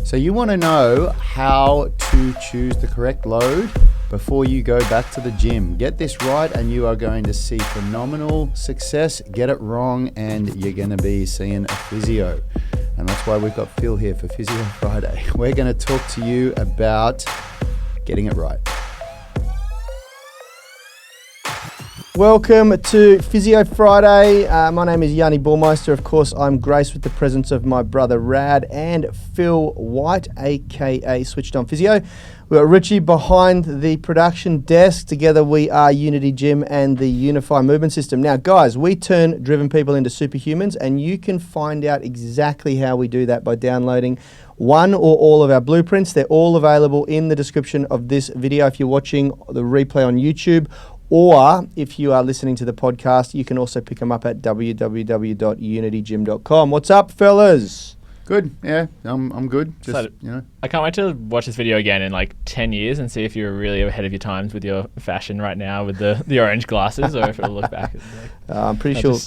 So you want to know how to choose the correct load before you go back to the gym. Get this right and you are going to see phenomenal success. Get it wrong and you're going to be seeing a physio. And that's why we've got Phil here for Physio Friday. We're going to talk to you about getting it right. Welcome to Physio Friday. My name is Yanni Burmeister. Of course, I'm graced with the presence of my brother Rad and Phil White, aka Switched On Physio. We've got Richie behind the production desk. Together we are Unity Gym and the Unify Movement System. Now, guys, we turn driven people into superhumans, and you can find out exactly how we do that by downloading one or all of our blueprints. They're all available in the description of this video if you're watching the replay on YouTube. Or if you are listening to the podcast, you can also pick them up at www.unitygym.com. What's up, fellas? Good, yeah, I'm good. Just, So, I can't wait to watch this video again in like 10 years and see if you're really ahead of your times with your fashion right now with the orange glasses, or if it'll look back. I'm pretty sure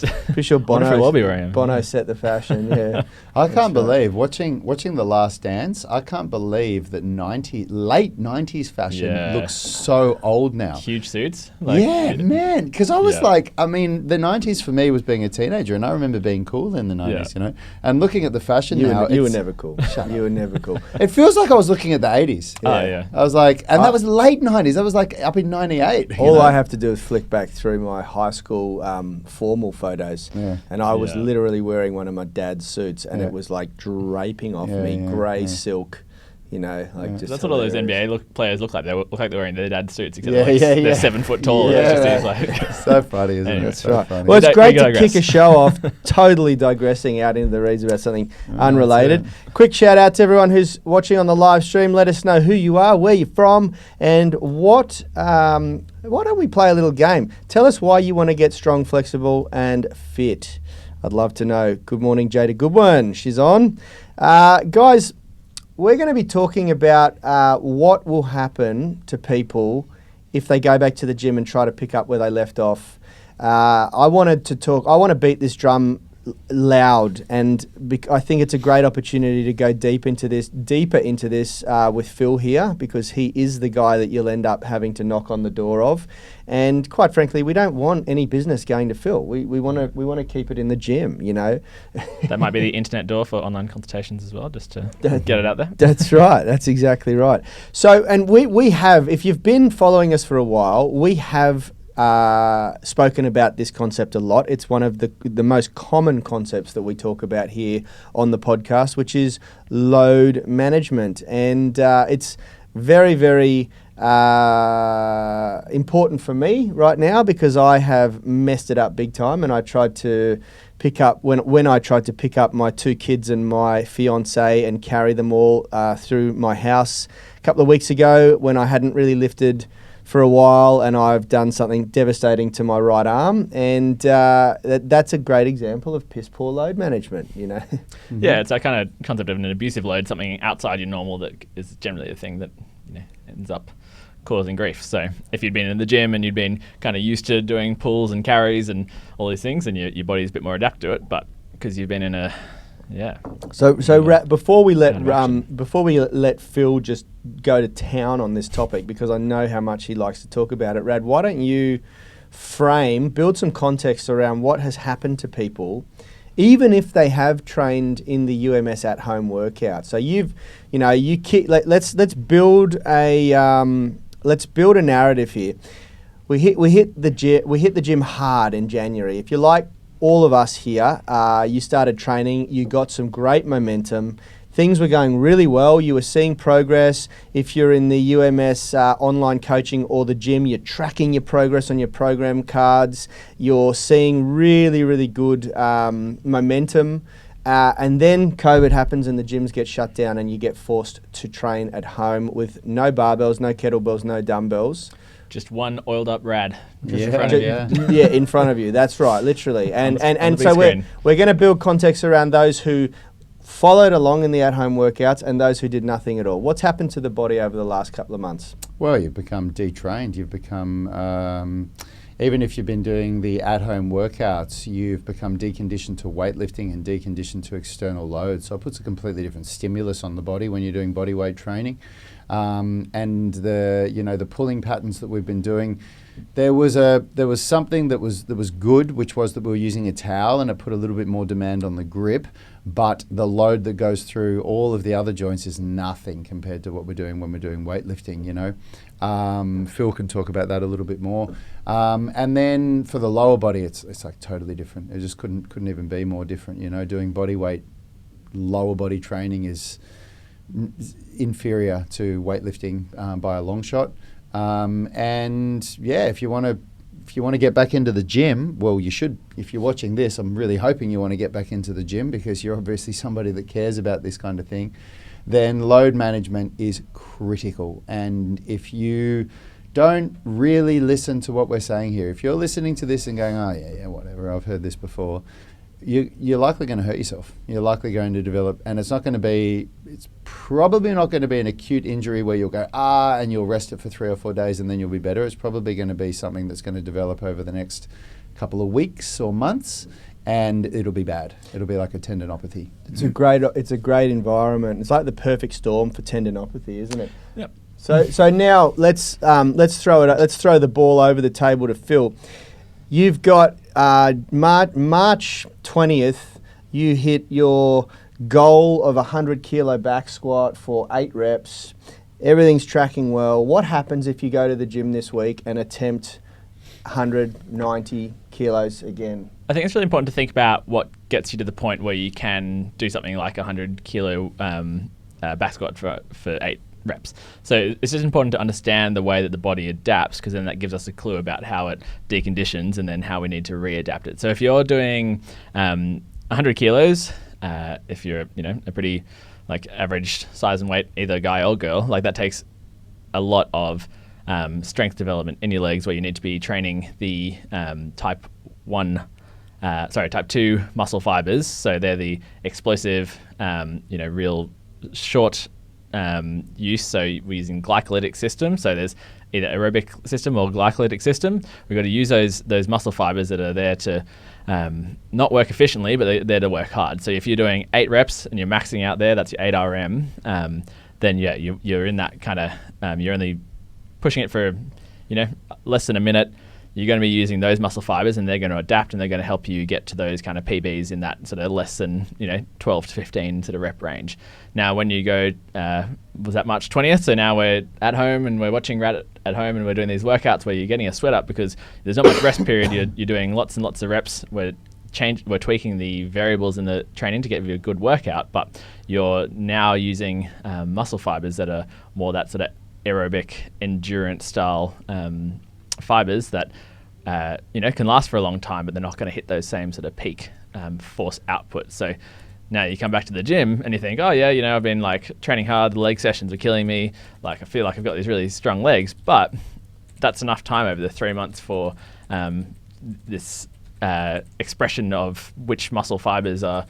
Bono set the fashion. Yeah, I can't believe watching The Last Dance. I can't believe that late 90s fashion looks so old now. Huge suits. Man, because I was like, I mean, the 90s for me was being a teenager, and I remember being cool in the 90s, And looking at the fashion now, you were never cool. Shut up. You were never cool. It feels like I was looking at the 80s. Yeah. I was like, and that was late 90s. That was like up in 98. All I have to do is flick back through my high school formal photos, and I was literally wearing one of my dad's suits, and it was like draping off me, grey silk. You know, like just that's what all those NBA players look like. They look like they're wearing their dad's suits, except they're 7 foot tall. So funny, isn't it? That's so right. funny. Well, it's great to kick a show off, totally digressing out into the reeds about something unrelated. Quick shout out to everyone who's watching on the live stream. Let us know who you are, where you're from, and what. Why don't we play a little game? Tell us why you want to get strong, flexible, and fit. I'd love to know. Good morning, Jada Goodwin. She's on. Guys, we're going to be talking about what will happen to people if they go back to the gym and try to pick up where they left off. I want to beat this drum loud, and I think it's a great opportunity to go deeper into this with Phil here, because he is the guy that you'll end up having to knock on the door of. And quite frankly, we don't want any business going to Phil. We want to keep it in the gym, you know. That might be the internet door for online consultations as well, just to get it out there. That's right. That's exactly right. So, and we have, if you've been following us for a while, we have spoken about this concept a lot. It's one of the most common concepts that we talk about here on the podcast, which is load management. And it's very, very important for me right now, because I have messed it up big time, and I tried to pick up when I tried to pick up my 2 kids and my fiance and carry them all through my house a couple of weeks ago, when I hadn't really lifted for a while, and I've done something devastating to my right arm, and that's a great example of piss poor load management, you know. Yeah, it's that kind of concept of an abusive load, something outside your normal that is generally the thing that ends up causing grief. So if you'd been in the gym and you'd been kind of used to doing pulls and carries and all these things, and your body's a bit more adapted to it, but because you've been in a before we let Phil just go to town on this topic, because I know how much he likes to talk about it, Rad, why don't you build some context around what has happened to people, even if they have trained in the UMS at home workout. So let's build a narrative here. We hit the gym hard in January. If you like all of us here, you started training, you got some great momentum, things were going really well, you were seeing progress. If you're in the UMS online coaching or the gym, you're tracking your progress on your program cards, you're seeing really, really good momentum. And then COVID happens and the gyms get shut down and you get forced to train at home with no barbells, no kettlebells, no dumbbells. Just one oiled up Rad in front of you. Yeah, in front of you. That's right, literally. And so we're going to build context around those who followed along in the at-home workouts and those who did nothing at all. What's happened to the body over the last couple of months? Well, you've become detrained. You've become even if you've been doing the at-home workouts, you've become deconditioned to weightlifting and deconditioned to external loads. So it puts a completely different stimulus on the body when you're doing body weight training. And the pulling patterns that we've been doing, there was something that was good, which was that we were using a towel, and it put a little bit more demand on the grip. But the load that goes through all of the other joints is nothing compared to what we're doing when we're doing weightlifting. Phil can talk about that a little bit more. And then for the lower body, it's like totally different. It just couldn't even be more different. Doing body weight, lower body training is inferior to weightlifting by a long shot. And yeah, if you want to get back into the gym, well, you should. If you're watching this, I'm really hoping you want to get back into the gym, because you're obviously somebody that cares about this kind of thing. Then load management is critical. And if you don't really listen to what we're saying here, if you're listening to this and going, oh yeah, whatever, I've heard this before, you're likely going to hurt yourself. You're likely going to develop, and it's probably not going to be an acute injury where you'll go, and you'll rest it for 3 or 4 days and then you'll be better. It's probably going to be something that's going to develop over the next couple of weeks or months, and it'll be bad. It'll be like a tendinopathy. It's a great environment. It's like the perfect storm for tendinopathy, isn't it? Yep. So now let's throw the ball over the table to Phil. You've got March 20th, you hit your goal of 100 kilo back squat for 8 reps. Everything's tracking well. What happens if you go to the gym this week and attempt 190 kilos again? I think it's really important to think about what gets you to the point where you can do something like 100 kilo back squat for 8 reps. So it's just important to understand the way that the body adapts, because then that gives us a clue about how it deconditions and then how we need to readapt it. So if you're doing 100 kilos, if you're a pretty average size and weight, either guy or girl, that takes a lot of strength development in your legs, where you need to be training the type 2 muscle fibers. So they're the explosive, real short use. So we're using glycolytic system. So there's either aerobic system or glycolytic system. We've got to use those muscle fibers that are there to not work efficiently, but they're there to work hard. So if you're doing 8 reps and you're maxing out there, that's your 8 RM. Then yeah, you're in that kind of you're only pushing it for less than a minute. You're going to be using those muscle fibers, and they're going to adapt, and they're going to help you get to those kind of PBs in that sort of less than 12 to 15 sort of rep range. Now, when you go, was that March 20th? So now we're at home and we're watching Rad at home, and we're doing these workouts where you're getting a sweat up because there's not much rest period. You're doing lots and lots of reps. We're tweaking the variables in the training to get you a good workout, but you're now using muscle fibers that are more that sort of aerobic endurance style fibers that can last for a long time, but they're not going to hit those same sort of peak force output. So now you come back to the gym and you think, oh yeah, I've been training hard, the leg sessions are killing me, I feel like I've got these really strong legs, but that's enough time over the 3 months for this expression of which muscle fibers are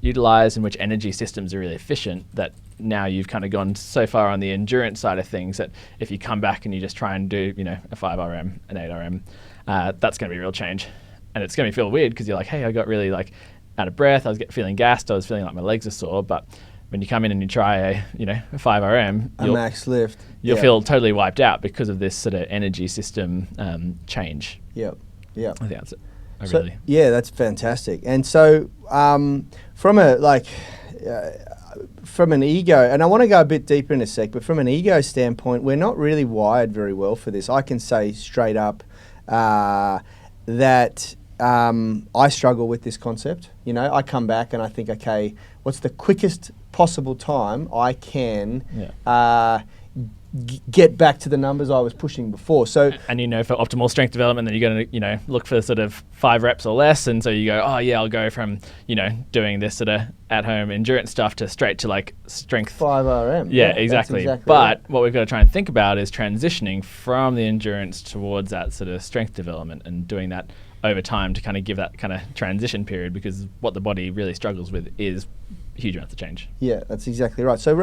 utilized and which energy systems are really efficient, that now you've kind of gone so far on the endurance side of things that if you come back and you just try and do a 5 RM, an 8 RM, that's going to be a real change. And it's going to feel weird because you're like, hey, I got really out of breath, I was feeling gassed, I was feeling like my legs are sore. But when you come in and you try a 5 RM, a max lift, you'll feel totally wiped out because of this sort of energy system change. Yep. I think that's it. Yeah, that's fantastic. And so from an ego, and I want to go a bit deeper in a sec, but from an ego standpoint, we're not really wired very well for this. I can say straight up that I struggle with this concept. I come back and I think, okay, what's the quickest possible time I can get back to the numbers I was pushing before? So, and for optimal strength development, then you're going to look for sort of 5 reps or less, and so you go, oh yeah, I'll go from doing this sort of at home endurance stuff to straight to strength 5 RM. Yeah, exactly. But right. What we've got to try and think about is transitioning from the endurance towards that sort of strength development, and doing that over time to kind of give that kind of transition period, because what the body really struggles with is huge amounts of change. Yeah, that's exactly right. So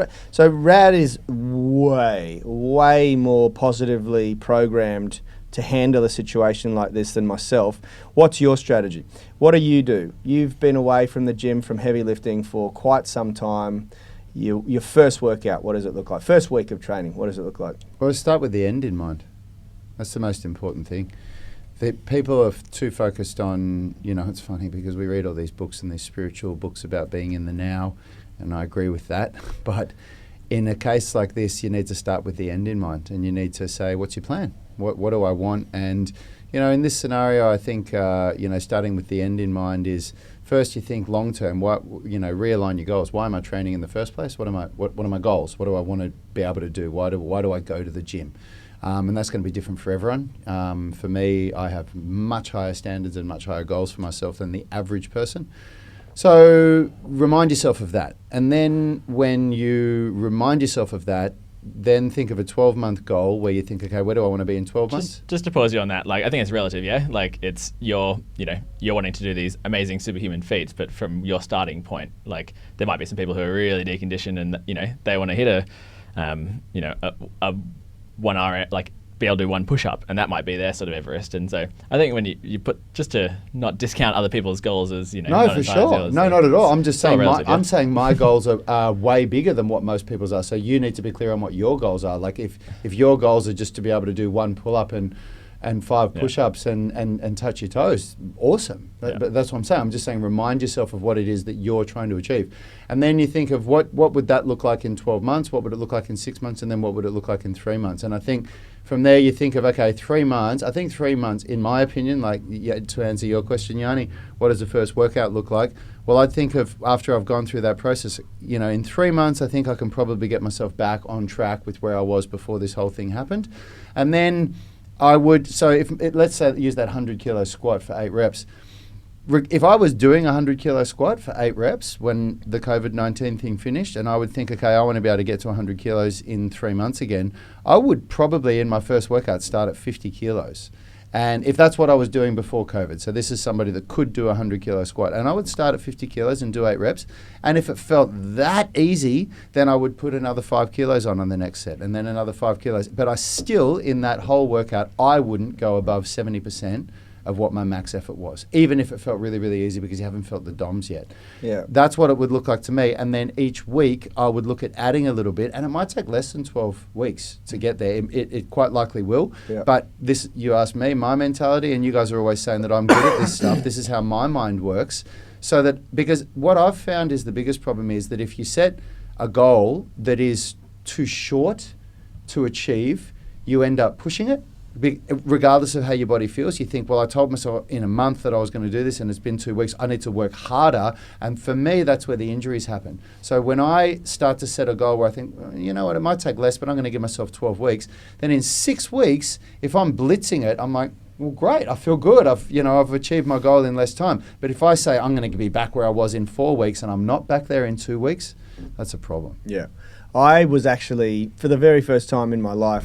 Rad is way more positively programmed to handle a situation like this than myself. What's your strategy? What do you do? You've been away from the gym, from heavy lifting for quite some time. Your first workout, what does it look like? First week of training, what does it look like? Well, start with the end in mind. That's the most important thing. People are too focused on, it's funny because we read all these books and these spiritual books about being in the now, and I agree with that. But in a case like this, you need to start with the end in mind, and you need to say, what's your plan? What do I want? And, in this scenario, I think, starting with the end in mind is first you think long term. Realign your goals. Why am I training in the first place? What are my goals? What do I want to be able to do? Why do I go to the gym? And that's going to be different for everyone. For me, I have much higher standards and much higher goals for myself than the average person. So remind yourself of that. And then when you remind yourself of that, then think of a 12-month goal where you think, okay, where do I want to be in 12 months? Just to pause you on that, I think it's relative, yeah? It's you're wanting to do these amazing superhuman feats, but from your starting point, there might be some people who are really deconditioned and, they want to hit a 1 hour, be able to do one push-up, and that might be their sort of Everest. And so I think when you put, just to not discount other people's goals as, No, for sure. No, not at all. I'm just saying I'm saying my goals are way bigger than what most people's are. So you need to be clear on what your goals are. If your goals are just to be able to do one pull-up and 5 push-ups and touch your toes, awesome. But that's what I'm saying. I'm just saying remind yourself of what it is that you're trying to achieve. And then you think of what would that look like in 12 months, what would it look like in 6 months, and then what would it look like in 3 months. And I think from there you think of, okay, 3 months. I think 3 months, in my opinion, to answer your question, Yanni, what does the first workout look like? Well, I'd think of, after I've gone through that process, in 3 months, I think I can probably get myself back on track with where I was before this whole thing happened. And then I would, let's say use that 100 kilo squat for 8 reps. If I was doing a 100 kilo squat for 8 reps when the COVID-19 thing finished, and I would think, okay, I want to be able to get to 100 kilos in 3 months again, I would probably in my first workout start at 50 kilos. And if that's what I was doing before COVID, so this is somebody that could do a 100 kilo squat, and I would start at 50 kilos and do 8 reps. And if it felt that easy, then I would put another 5 kilos on the next set, and then another 5 kilos. But I still, in that whole workout, I wouldn't go above 70% of what my max effort was, even if it felt really, really easy because you haven't felt the DOMs yet. Yeah. That's what it would look like to me. And then each week I would look at adding a little bit, and it might take less than 12 weeks to get there. It quite likely will. Yeah. But this, you asked me, my mentality, and you guys are always saying that I'm good at this stuff. This is how my mind works. So that, because what I've found is the biggest problem is that if you set a goal that is too short to achieve, you end up pushing it. Regardless of how your body feels, you think, well, I told myself in a month that I was going to do this and it's been 2 weeks, I need to work harder. And for me, that's where the injuries happen. So when I start to set a goal where I think, you know what, it might take less, but I'm going to give myself 12 weeks, then in 6 weeks, if I'm blitzing it, I'm like, well, great, I feel good. I've achieved my goal in less time. But if I say I'm going to be back where I was in 4 weeks and I'm not back there in 2 weeks, that's a problem. Yeah. I was actually, for the very first time in my life,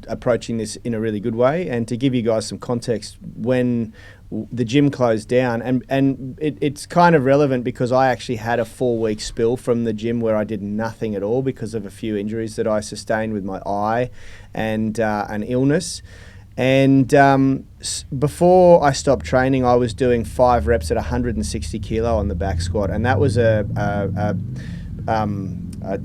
approaching this in a really good way. And to give you guys some context, when the gym closed down, and it's kind of relevant because I actually had a 4-week spill from the gym where I did nothing at all because of a few injuries that I sustained with my eye and an illness. And before I stopped training, I was doing 5 reps at 160 kilo on the back squat, and that was a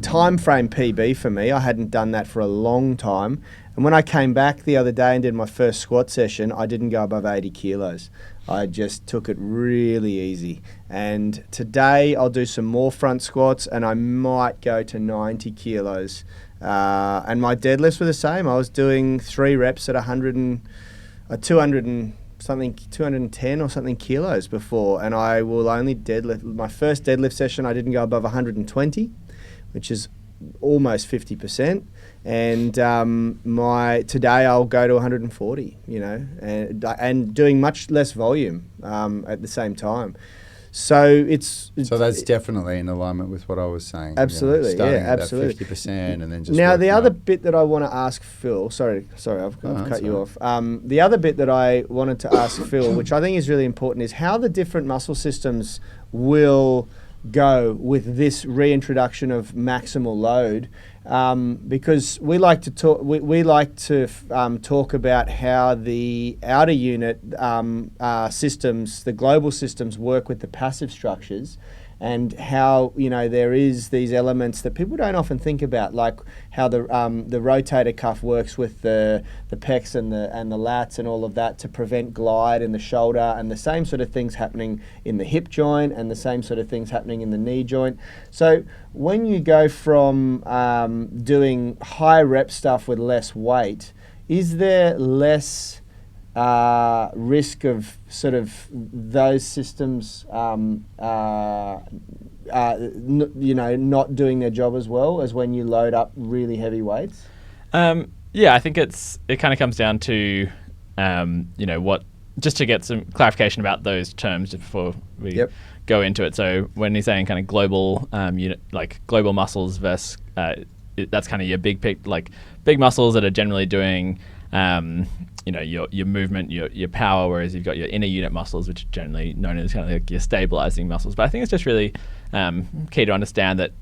time frame PB for me. I hadn't done that for a long time. And when I came back the other day and did my first squat session, I didn't go above 80 kilos. I just took it really easy. And today I'll do some more front squats and I might go to 90 kilos. And my deadlifts were the same. I was doing 3 reps at 210 or something kilos before. And I will only deadlift. My first deadlift session, I didn't go above 120. Which is almost 50%, and today I'll go to 140, and doing much less volume at the same time. So that's definitely in alignment with what I was saying. Absolutely, starting at absolutely. that 50%, and then just now the other up. bit that I want to ask Phil. Sorry, I've cut you off. The other bit that I wanted to ask Phil, which I think is really important, is how the different muscle systems will go with this reintroduction of maximal load? Because we like to talk. We like to talk about how the outer unit systems, the global systems, work with the passive structures, and how there is these elements that people don't often think about, like how the rotator cuff works with the pecs and the lats and all of that to prevent glide in the shoulder, and the same sort of things happening in the hip joint, and the same sort of things happening in the knee joint. So when you go from doing high rep stuff with less weight, is there less risk of sort of those systems, not doing their job as well as when you load up really heavy weights? Yeah, I think it kind of comes down to, just to get some clarification about those terms before we go into it. So when you're saying kind of global unit, like global muscles versus, that's kind of your big muscles that are generally doing, your movement, your power, whereas you've got your inner unit muscles, which are generally known as kind of like your stabilizing muscles. But I think it's just really key to understand that,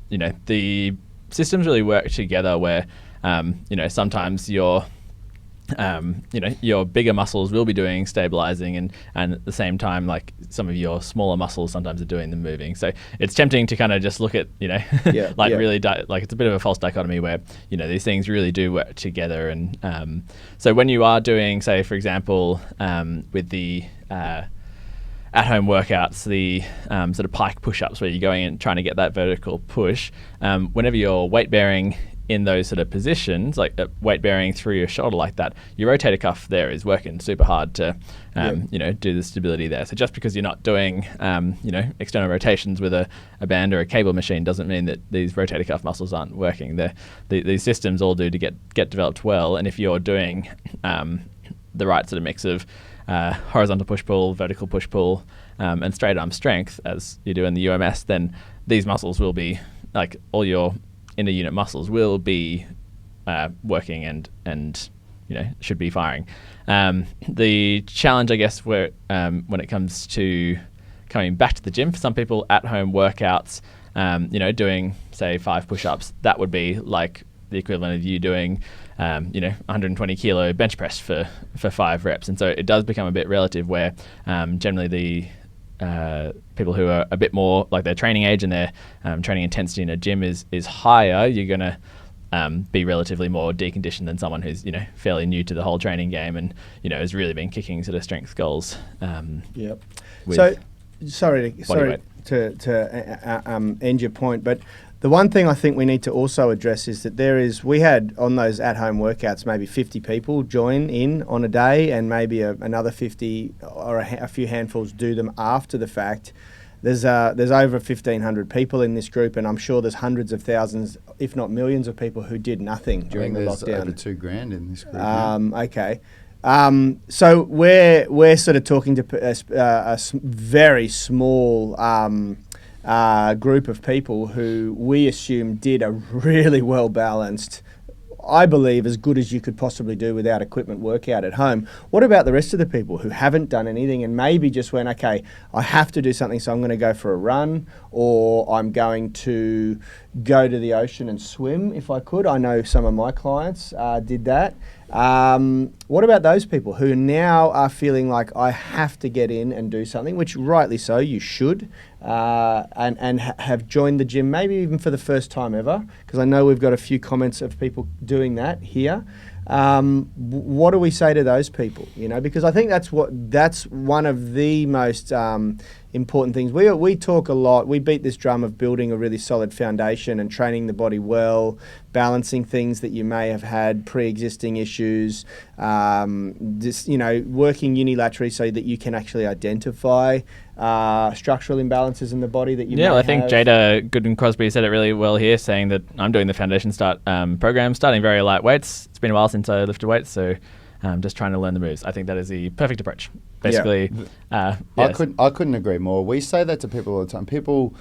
the systems really work together where, sometimes your bigger muscles will be doing stabilizing, and at the same time, like some of your smaller muscles sometimes are doing the moving. So it's tempting to kind of just look at, really it's a bit of a false dichotomy where, these things really do work together. And so when you are doing, say, for example, with the at-home workouts, the sort of pike push-ups where you're going and trying to get that vertical push, whenever you're weight bearing in those sort of positions, like weight bearing through your shoulder like that, your rotator cuff there is working super hard to, do the stability there. So just because you're not doing, external rotations with a band or a cable machine doesn't mean that these rotator cuff muscles aren't working. These systems all do to get developed well. And if you're doing the right sort of mix of horizontal push-pull, vertical push-pull, and straight arm strength, as you do in the UMS, then these muscles will be, like all your inner unit muscles will be working and should be firing. The challenge, I guess, where when it comes to coming back to the gym, for some people, at-home workouts, doing, say, 5 push-ups, that would be like the equivalent of you doing 120 kilo bench press for 5 reps. And so it does become a bit relative where generally the people who are a bit more like their training age and their training intensity in a gym is higher, you're going to be relatively more deconditioned than someone who's fairly new to the whole training game and has really been kicking sort of strength goals. So sorry to end your point, but the one thing I think we need to also address is that we had on those at-home workouts maybe 50 people join in on a day, and maybe another 50 or a few handfuls do them after the fact. There's over 1,500 people in this group, and I'm sure there's hundreds of thousands, if not millions, of people who did nothing during the lockdown. There's over $2,000 in this group. Okay. So we're sort of talking to a very small group of people who we assume did a really well balanced, I believe, as good as you could possibly do without equipment workout at home. What about the rest of the people who haven't done anything and maybe just went, okay, I have to do something, so I'm going to go for a run, or I'm going to go to the ocean and swim if I could? I know some of my clients did that. What about those people who now are feeling like I have to get in and do something, which rightly so, you should, and have joined the gym, maybe even for the first time ever, because I know we've got a few comments of people doing that here. What do we say to those people? Because I think that's one of the most important things. We talk a lot. We beat this drum of building a really solid foundation and training the body well, balancing things that you may have had pre-existing issues, working unilaterally so that you can actually identify structural imbalances in the body that you may have. I think Jada Gooden-Crosby said it really well here, saying that I'm doing the Foundation Start program, starting very light weights. It's been a while since I lifted weights, so I'm just trying to learn the moves. I think that is the perfect approach. Basically, I couldn't agree more. We say that to people all the time. People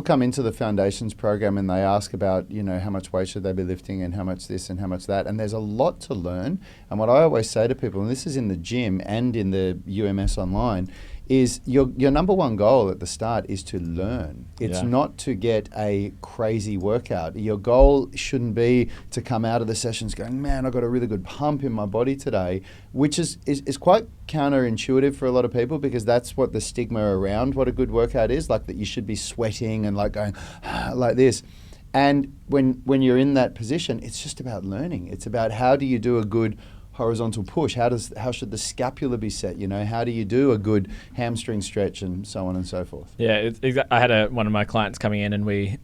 come into the Foundations program and they ask about, how much weight should they be lifting and how much this and how much that. And there's a lot to learn. And what I always say to people, and this is in the gym and in the UMS online, is your number one goal at the start is to learn. It's Yeah. not to get a crazy workout. Your goal shouldn't be to come out of the sessions going, man, I got a really good pump in my body today, which is quite counterintuitive for a lot of people, because that's what the stigma around what a good workout is, like that you should be sweating and like going like this. And when you're in that position, it's just about learning. It's about how do you do a good horizontal push? How should the scapula be set? How do you do a good hamstring stretch, and so on and so forth? Yeah, I had one of my clients coming in, and we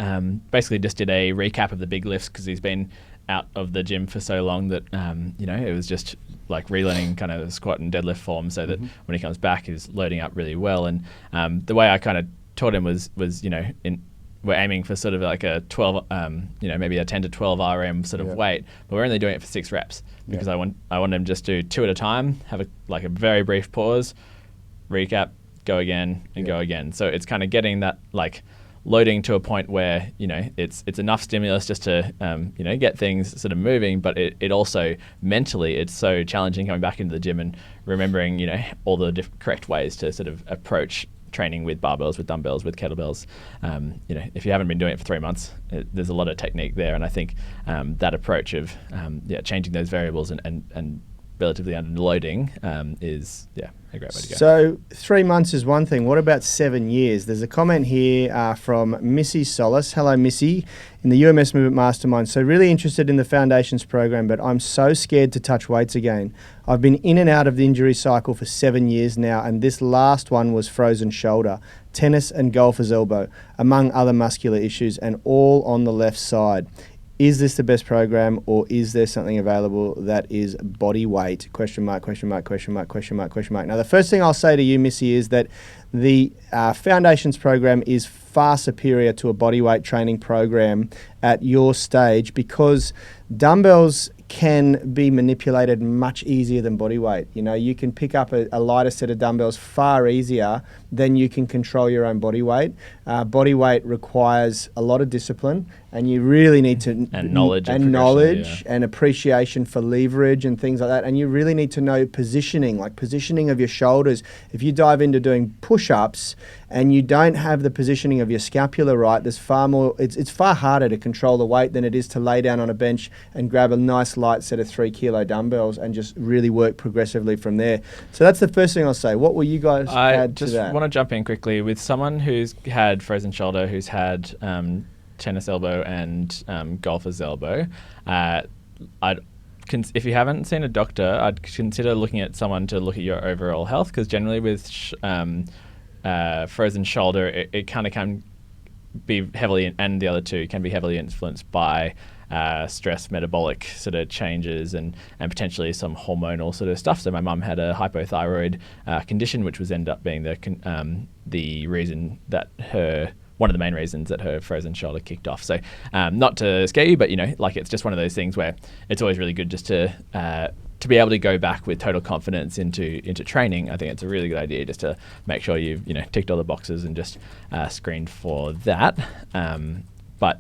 basically just did a recap of the big lifts, because he's been out of the gym for so long that it was just like relearning kind of squat and deadlift form, so that when he comes back, he's loading up really well. And the way I kind of taught him was we're aiming for sort of like a 12, maybe a 10 to 12 RM sort of weight, but we're only doing it for 6 reps, because I want him just to do 2 at a time, have a very brief pause, recap, go again, and go again. So it's kind of getting that like loading to a point where it's enough stimulus just to get things sort of moving, but it also mentally it's so challenging coming back into the gym and remembering all the correct ways to sort of approach training with barbells, with dumbbells, with kettlebells. If you haven't been doing it for 3 months, there's a lot of technique there, and I think that approach of changing those variables and relatively underloading is a great way to go. So 3 months is one thing. What about 7 years? There's a comment here from Missy Solis. Hello, Missy, in the UMS Movement Mastermind. So really interested in the Foundations program, but I'm so scared to touch weights again. I've been in and out of the injury cycle for 7 years now, and this last one was frozen shoulder, tennis and golfer's elbow, among other muscular issues, and all on the left side. Is this the best program, or is there something available that is body weight? Question mark, question mark, question mark, question mark, question mark. Now, the first thing I'll say to you, Missy, is that the Foundations program is far superior to a body weight training program at your stage, because dumbbells can be manipulated much easier than body weight. You can pick up a lighter set of dumbbells far easier than you can control your own body weight. Body weight requires a lot of discipline, and you really need to and knowledge and appreciation for leverage and things like that. And you really need to know positioning, like positioning of your shoulders. If you dive into doing push-ups and you don't have the positioning of your scapula right, there's far more. It's far harder to control the weight than it is to lay down on a bench and grab a nice light set of 3 kilo dumbbells and just really work progressively from there. So that's the first thing I'll say. What will you guys add to that? I just want to jump in quickly with someone who's had frozen shoulder, who's had tennis elbow and golfer's elbow. If you haven't seen a doctor, I'd consider looking at someone to look at your overall health, because generally with frozen shoulder, it kind of can be heavily, and the other two can be heavily influenced by stress, metabolic sort of changes, and potentially some hormonal sort of stuff. So my mum had a hypothyroid condition, which was end up being the reason that one of the main reasons that her frozen shoulder kicked off. So not to scare you, but it's just one of those things where it's always really good just to be able to go back with total confidence into training. I think it's a really good idea just to make sure you've ticked all the boxes and just screened for that. But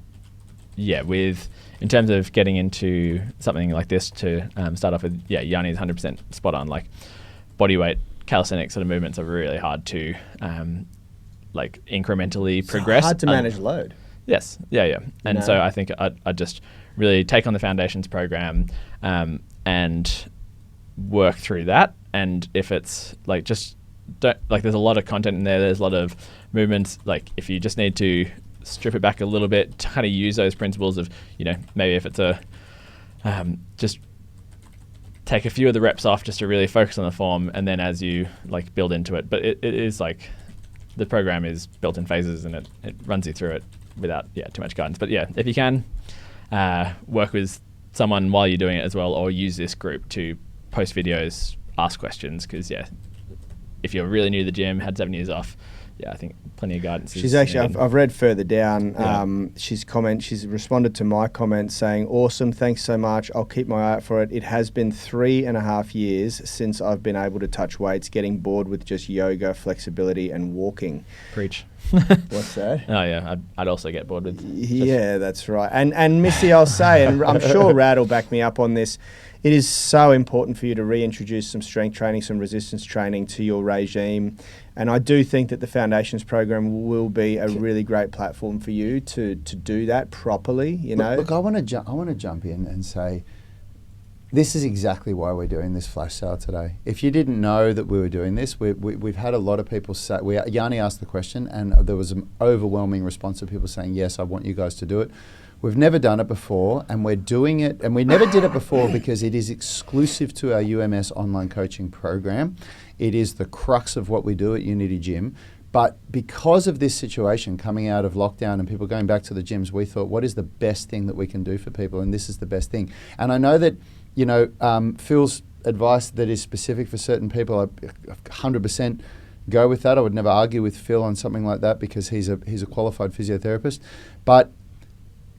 yeah, in terms of getting into something like this, to start off with, Yanni is 100% spot on. Like body weight calisthenic sort of movements are really hard to incrementally progress. It's hard to manage load. Yes, yeah. And so I think I'd just really take on the Foundations program and work through that. And if it's there's a lot of content in there, there's a lot of movements. Like if you just need to strip it back a little bit to kind of use those principles of, maybe if it's just take a few of the reps off just to really focus on the form, and then as you build into it. But it is the program is built in phases, and it runs you through it without too much guidance. But if you can work with someone while you're doing it as well, or use this group to post videos, ask questions, because if you're really new to the gym, had 7 years off, I think plenty of guidance. She's actually, I've read further down. She's responded to my comment saying, "Awesome, thanks so much. I'll keep my eye out for it. It has been 3.5 years since I've been able to touch weights, getting bored with just yoga, flexibility, and walking." Preach. What's that? Oh yeah, I'd also get bored with. Yeah, that's right. And Missy, I'll say, and I'm sure Rad will back me up on this. It is so important for you to reintroduce some strength training, some resistance training to your regime. And I do think that the Foundations program will be a really great platform for you to do that properly. Look, I want to jump in and say, this is exactly why we're doing this flash sale today. If you didn't know that we were doing this, we've had a lot of people say, Yanni asked the question and there was an overwhelming response of people saying, yes, I want you guys to do it. We've never done it before, and we're doing it, and we never did it before because it is exclusive to our UMS online coaching program. It is the crux of what we do at Unity Gym. But because of this situation coming out of lockdown and people going back to the gyms, we thought, what is the best thing that we can do for people? And this is the best thing. And I know that, Phil's advice that is specific for certain people, I 100% go with that. I would never argue with Phil on something like that because he's a qualified physiotherapist. But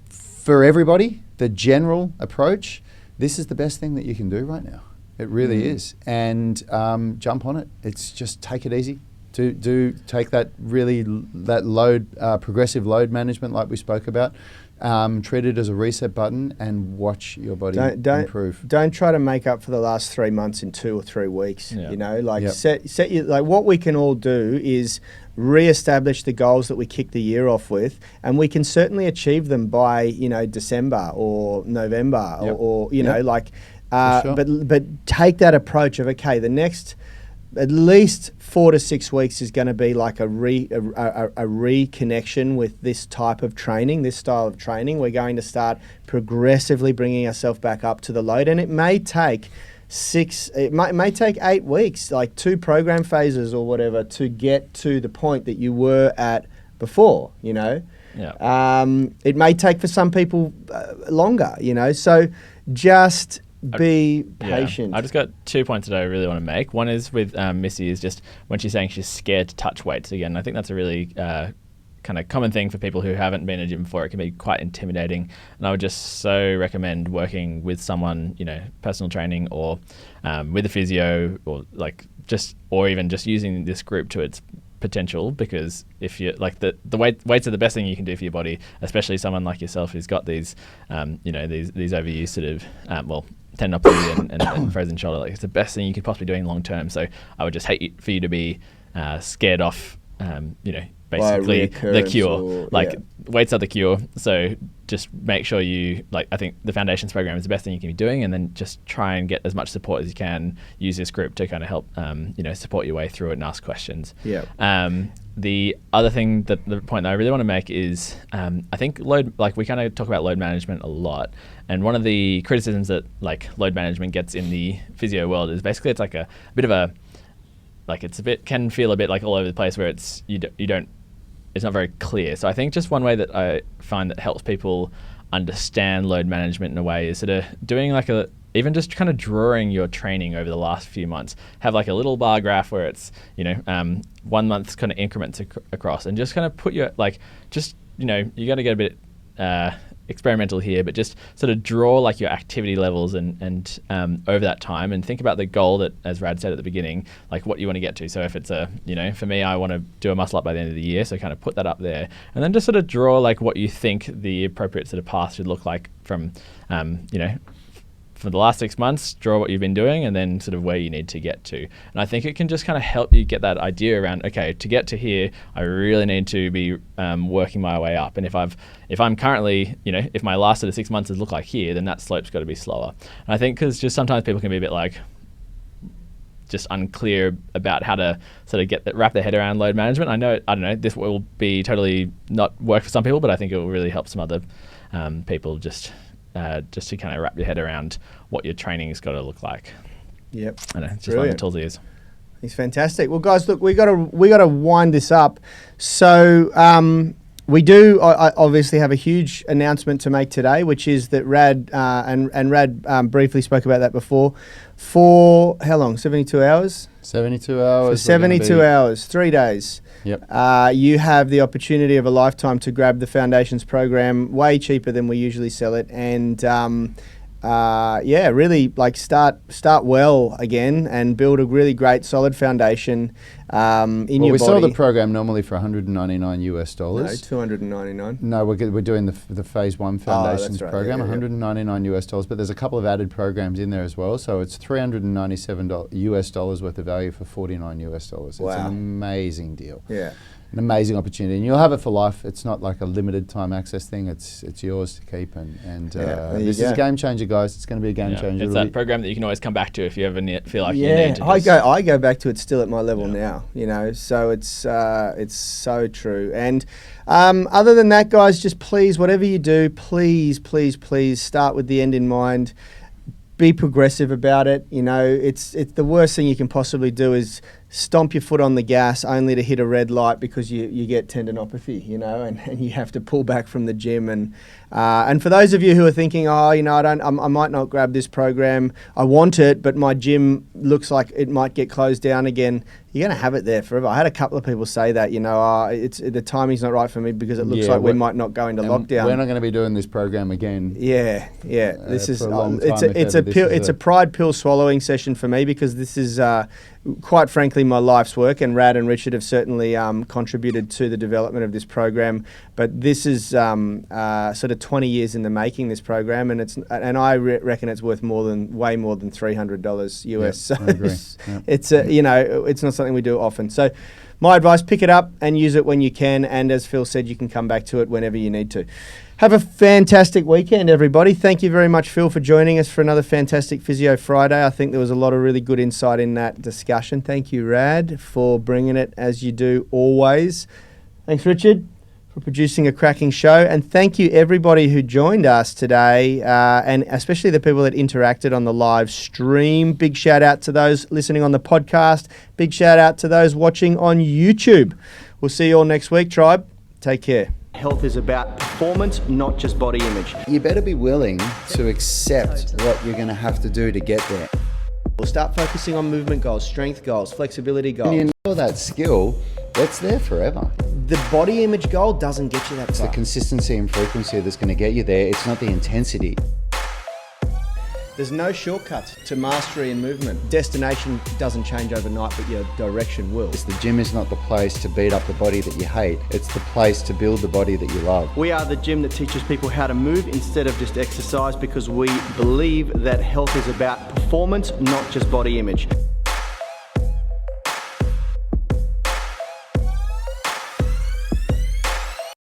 for everybody, the general approach, this is the best thing that you can do right now. It really is. And jump on it. It's just take it easy. Take that load, progressive load management like we spoke about. Treat it as a reset button and watch your body improve. Don't try to make up for the last 3 months in 2 or 3 weeks. Yeah. Set you, like what we can all do is re-establish the goals that we kicked the year off with, and we can certainly achieve them by December or November or Sure. But take that approach of the next at least 4 to 6 weeks is going to be like a reconnection with this type of training, this style of training. We're going to start progressively bringing ourselves back up to the load, and it may take 8 weeks, like 2 program phases or whatever, to get to the point that you were at before. It may take for some people longer. So just be patient. I just got 2 points that I really want to make. One is with Missy, is just when she's saying she's scared to touch weights again. I think that's a really kind of common thing for people who haven't been in a gym before. It can be quite intimidating, and I would just so recommend working with someone, personal training or with a physio, or even just using this group to its potential, because if you like the weights are the best thing you can do for your body, especially someone like yourself who's got these these overused sort of tendinopathy and frozen shoulder. Like, it's the best thing you could possibly do long term. So I would just hate for you to be scared off, basically the cure. Weights are the cure. So just make sure I think the Foundations program is the best thing you can be doing, and then just try and get as much support as you can. Use this group to kind of help, support your way through it and ask questions. Yeah. The other thing, the point that I really want to make is, I think we kind of talk about load management a lot, and one of the criticisms that load management gets in the physio world is basically it's like a bit of a, can feel a bit like all over the place, where it's it's not very clear. So I think just one way that I find that helps people understand load management in a way is sort of doing even just kind of drawing your training over the last few months. Have a little bar graph where it's 1 month's kind of increments across, and just kind of put your you got to get a bit experimental here, but just sort of draw your activity levels and over that time, and think about the goal that, as Rad said at the beginning, what you want to get to. So if it's for me, I want to do a muscle up by the end of the year, so kind of put that up there, and then just sort of draw what you think the appropriate sort of path should look like from for the last 6 months. Draw what you've been doing, and then sort of where you need to get to. And I think it can just kind of help you get that idea around, okay, to get to here, I really need to be working my way up. And if I'm currently, if my last sort of 6 months has looked like here, then that slope's got to be slower. And I think because just sometimes people can be a bit just unclear about how to sort of wrap their head around load management. I don't know, this will be totally not work for some people, but I think it will really help some other people just to kind of wrap your head around what your training's got to look like. Yep. I know, it's just one of the tools it is. It's fantastic. Well, guys, look, we got to wind this up. So we do obviously have a huge announcement to make today, which is that Rad and Rad briefly spoke about that before. For how long? 72 hours? 72 hours. For 72 hours, 3 days. Yep. You have the opportunity of a lifetime to grab the Foundations program way cheaper than we usually sell it, and really like start well again and build a really great solid foundation in your body. We sell the program normally for $199 No, $299. No, we're doing the phase 1 foundations right. program, Yeah. $199, but there's a couple of added programs in there as well. So it's $397 worth of value for $49. It's Wow. an amazing deal. Yeah. An amazing opportunity, and you'll have it for life. It's not like a limited time access thing. It's yours to keep, and there you this is go. a game changer, guys. It's going to be a game changer. It's It'll that be- program that you can always come back to if you ever feel like you Yeah, need to. I go back to it still at my level now, you know. So it's so true. And other than that, guys, just please, whatever you do, please start with the end in mind. Be progressive about it. You know, it's the worst thing you can possibly do is stomp your foot on the gas only to hit a red light because you get tendinopathy, you know, and you have to pull back from the gym. And for those of you who are thinking, oh, you know, I might not grab this program. I want it, but my gym looks like it might get closed down again. You're going to have it there forever. I had a couple of people say that, you know, the timing's not right for me because it looks like we might not go into lockdown. We're not going to be doing this program again. Yeah. This is for a long time it's a pride pill swallowing session for me because this is quite frankly my life's work, and Rad and Richard have certainly contributed to the development of this program. But this is sort of 20 years in the making, this program, and I reckon it's worth way more than $300 US. Yep, I agree. Yep. It's you know, it's not something we do often. So my advice, pick it up and use it when you can, and as Phil said, you can come back to it whenever you need to. Have a fantastic weekend, everybody. Thank you very much, Phil, for joining us for another fantastic Physio Friday. I think there was a lot of really good insight in that discussion. Thank you, Rad, for bringing it as you do always. Thanks, Richard, for producing a cracking show. And thank you, everybody who joined us today, and especially the people that interacted on the live stream. Big shout out to those listening on the podcast. Big shout out to those watching on YouTube. We'll see you all next week, Tribe. Take care. Health is about performance, not just body image. You better be willing to accept what you're going to have to do to get there. We'll start focusing on movement goals, strength goals, flexibility goals. When you know that skill, that's there forever. The body image goal doesn't get you that It's the far. consistency and frequency that's going to get you there. It's not the intensity. There's no shortcuts to mastery and movement. Destination doesn't change overnight, but your direction will. The gym is not the place to beat up the body that you hate. It's the place to build the body that you love. We are the gym that teaches people how to move instead of just exercise, because we believe that health is about performance, not just body image.